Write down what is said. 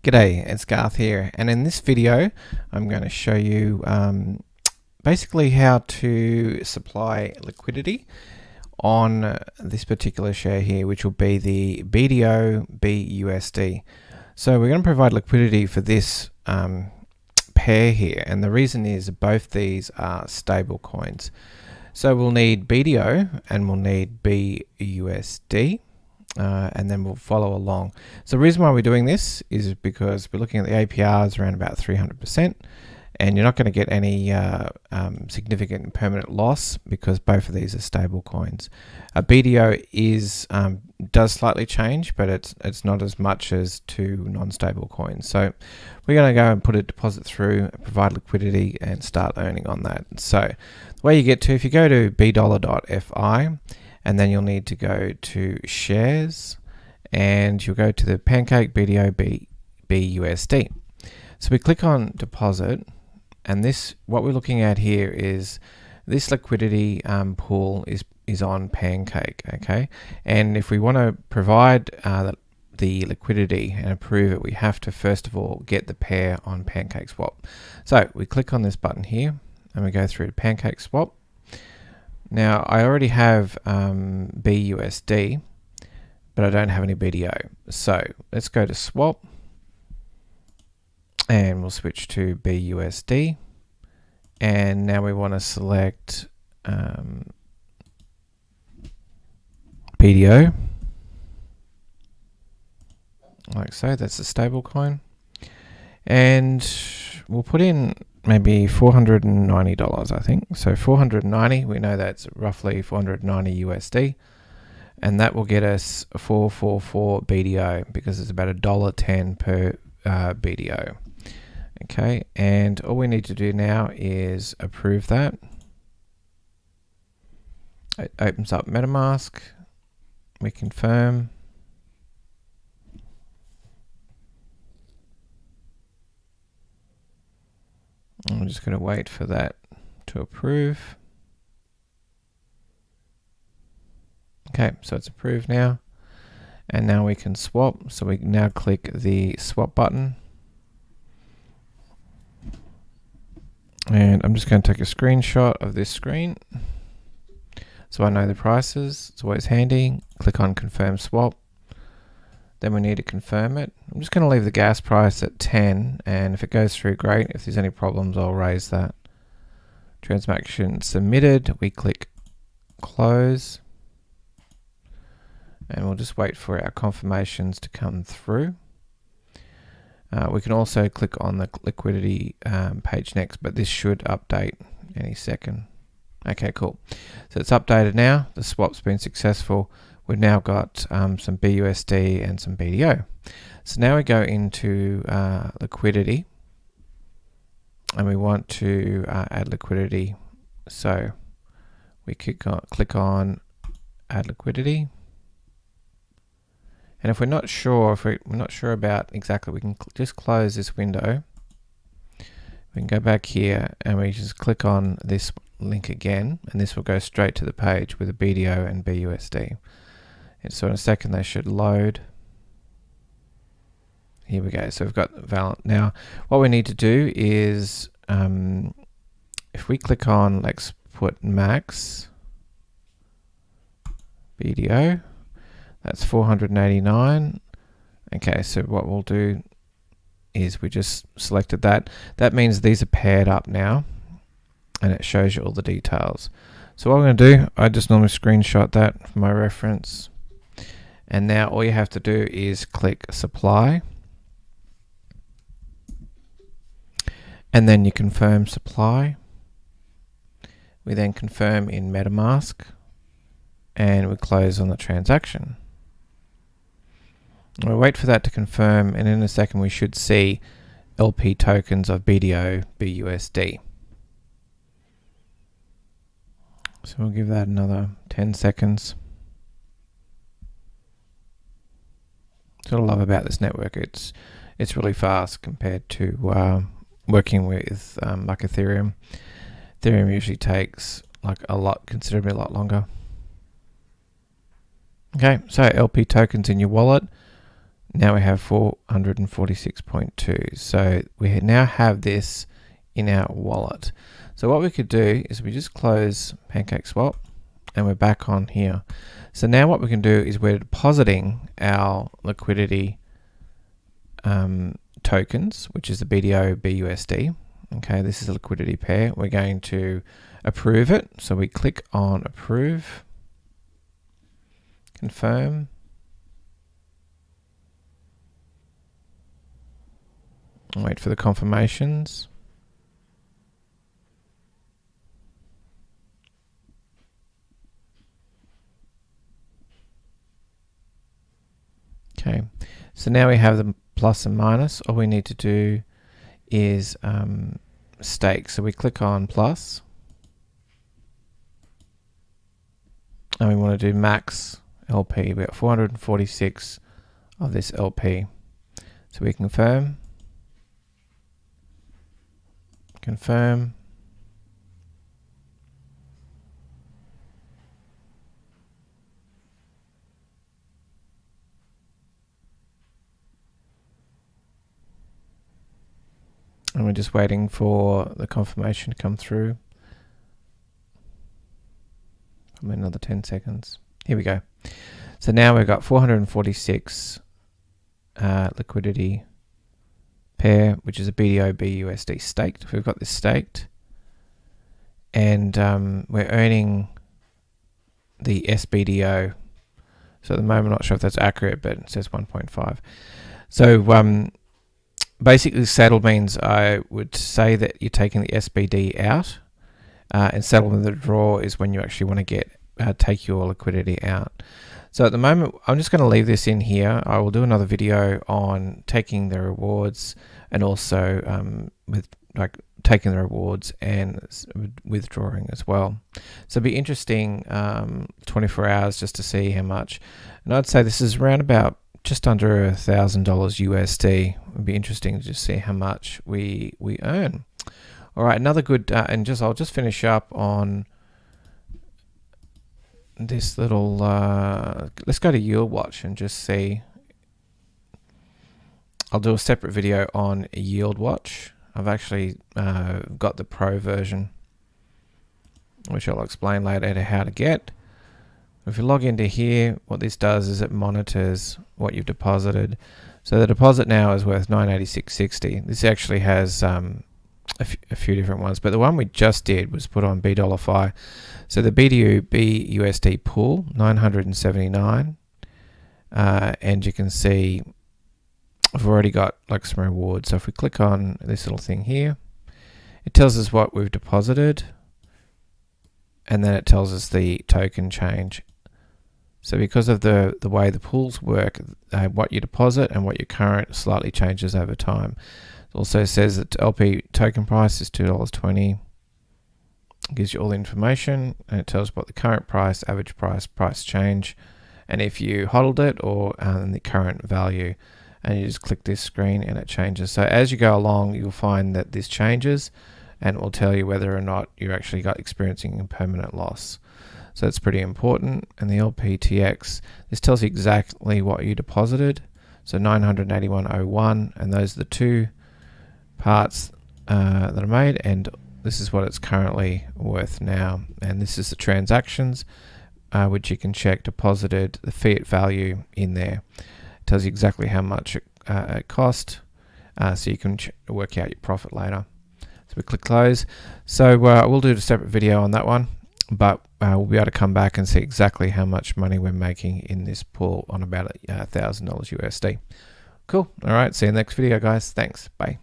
G'day, it's Garth here, and in this video I'm going to show you basically how to supply liquidity on this particular share here, which will be the BDO BUSD. So we're going to provide liquidity for this pair here, and the reason is both these are stable coins. So we'll need BDO and we'll need BUSD. And then we'll follow along. So the reason why we're doing this is because we're looking at the APRs around about 300%, and you're not going to get any significant permanent loss because both of these are stable coins. BDO does slightly change, but it's not as much as two non-stable coins. So we're going to go and put a deposit through, provide liquidity, and start earning on that. So the way you get to, if you go to BDOLLAR.fi, and then you'll need to go to shares, and you'll go to the Pancake BDO BUSD. So we click on deposit, and what we're looking at here is this liquidity pool is on Pancake, okay? And if we want to provide the liquidity and approve it, we have to first of all get the pair on Pancake Swap. So we click on this button here, and we go through to Pancake Swap. Now I already have BUSD, but I don't have any BDO. So let's go to swap, and we'll switch to BUSD. And now we want to select BDO, like so. That's a stable coin, and we'll put in maybe $490, I think. So 490, we know that's roughly 490 USD, and that will get us 444 BDO because it's about $1.10 per BDO. Okay, and all we need to do now is approve that. It opens up MetaMask. We confirm. I'm just going to wait for that to approve. Okay, so it's approved now. And now we can swap. So we can now click the swap button. And I'm just going to take a screenshot of this screen, so I know the prices. It's always handy. Click on confirm swap. Then we need to confirm it. I'm just going to leave the gas price at 10, and if it goes through, great. If there's any problems, I'll raise that. Transaction submitted. We click close, and we'll just wait for our confirmations to come through. We can also click on the liquidity page next, but this should update any second. Okay, cool. So it's updated now. The swap's been successful. We've now got some BUSD and some BDO. So now we go into liquidity, and we want to add liquidity. So we click on add liquidity. And if we're not sure, about exactly, we can just close this window. We can go back here, and we just click on this link again, and this will go straight to the page with the BDO and BUSD. And so in a second they should load. Here we go. So we've got valid. Now what we need to do is if we click on, let's put max BDO, that's 489. Okay, so what we'll do is we just selected that. That means these are paired up now, and it shows you all the details. So what I'm going to do, I just normally screenshot that for my reference. And now all you have to do is click supply, and then you confirm supply. We then confirm in MetaMask, and we close on the transaction. We'll wait for that to confirm, and in a second we should see LP tokens of BDO BUSD. So we'll give that another 10 seconds. That's what I love about this network. It's really fast compared to working with like Ethereum. Ethereum usually takes like considerably a lot longer. Okay, so LP tokens in your wallet. Now we have 446.2. So we now have this in our wallet. So what we could do is we just close PancakeSwap and we're back on here. So now what we can do is we're depositing our liquidity tokens, which is the BDO BUSD. Okay, this is a liquidity pair. We're going to approve it. So we click on approve, confirm, and wait for the confirmations. Okay, so now we have the plus and minus. All we need to do is stake. So we click on plus, and we want to do max LP. We've got 446 of this LP. So we confirm, confirm, and we're just waiting for the confirmation to come through. Another 10 seconds. Here we go. So now we've got 446 liquidity pair, which is a BDO BUSD staked. We've got this staked, and we're earning the SBDO. So at the moment, I'm not sure if that's accurate, but it says 1.5. So basically, settle means I would say that you're taking the SBD out, and settle with the draw is when you actually want to get take your liquidity out. So at the moment, I'm just going to leave this in here. I will do another video on taking the rewards, and also with taking the rewards and withdrawing as well. So it'd be interesting 24 hours just to see how much. And I'd say this is around about just under $1,000 USD. It'd be interesting to just see how much we earn. All right, another good, and I'll just finish up on this little. Let's go to Yield Watch and just see. I'll do a separate video on Yield Watch. I've actually got the Pro version, which I'll explain later how to get. If you log into here, what this does is it monitors what you've deposited. So the deposit now is worth $986.60. This actually has a few different ones, but the one we just did was put on BDOLLAR. So the BDO BUSD pool, 979, and you can see I've already got like some rewards. So if we click on this little thing here, it tells us what we've deposited, and then it tells us the token change. So because of the way the pools work, what you deposit and what your current slightly changes over time. It also says that LP token price is $2.20. It gives you all the information, and it tells what the current price, average price, price change, and if you hodled it, or the current value. And you just click this screen and it changes. So as you go along, you'll find that this changes, and it will tell you whether or not you're actually experiencing a permanent loss. So it's pretty important. And the LPTX, this tells you exactly what you deposited. So 981.01, and those are the two parts that are made, and this is what it's currently worth now. And this is the transactions, which you can check deposited, the fiat value in there. It tells you exactly how much it cost, so you can work out your profit later. So we click close. So we'll do a separate video on that one, but we'll be able to come back and see exactly how much money we're making in this pool on about $1,000 USD. Cool. All right. See you in the next video, guys. Thanks. Bye.